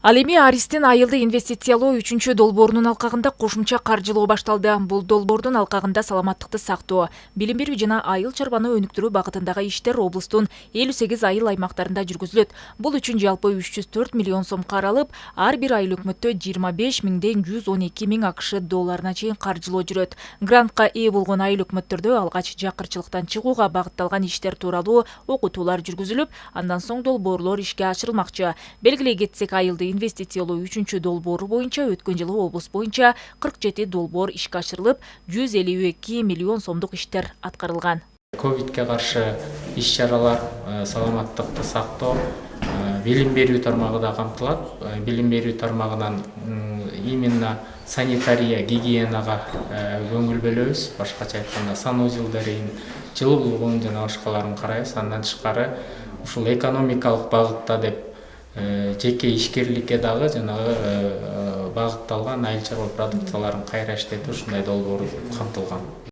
Ал эми Аристин айылды инвестициялоо 3-чү долбоорунун алкагында кошумча каржылоо башталды. Бул долбоордун алкагында саламаттыкты сактоо, билим берүү жана айыл чарбаны өнүктүрүү багытындагы иштер облустун 58 айыл аймактарында жүргүзүлөт. Бул үчүн жалпы 304 миллион сом каралып, ар бир айыл өкмөттө 25 миңден 112 миң АКШ долларына чейин каржылоо жүрөт. Грантка ээ болгон айыл өкмөттөрдө алгач жакырчылыктан чыгууга багытталган иштер тууралуу окутуулар жүргүзүлүп, андан соң долбоорлор ишке ашырылмакчы. Белгилей кетсек, айылды инвестициялоо 3-чү долбоору боюнча өткөн жылы облус боюнча 47 долбоор ишке ашырылып, 152 миллион сомдук иштер аткарылган. Ковидке каршы иш-чаралар, саламаттыкты сактоо, билим берүү тармагы да камтылат. Билим берүү тармагынан именно санитария, гигиенага көңүл бөлөбүз. Башкача айтканда санузел дарейин, жылуулугун жана башкаларын карайбыз. Андан тышкары ушул экономикалык багытта деп жеке ишкерликке дагы жанагы багытталган айыл чарба продукцияларын кайра иштетүү ушундай долбоор камтылган.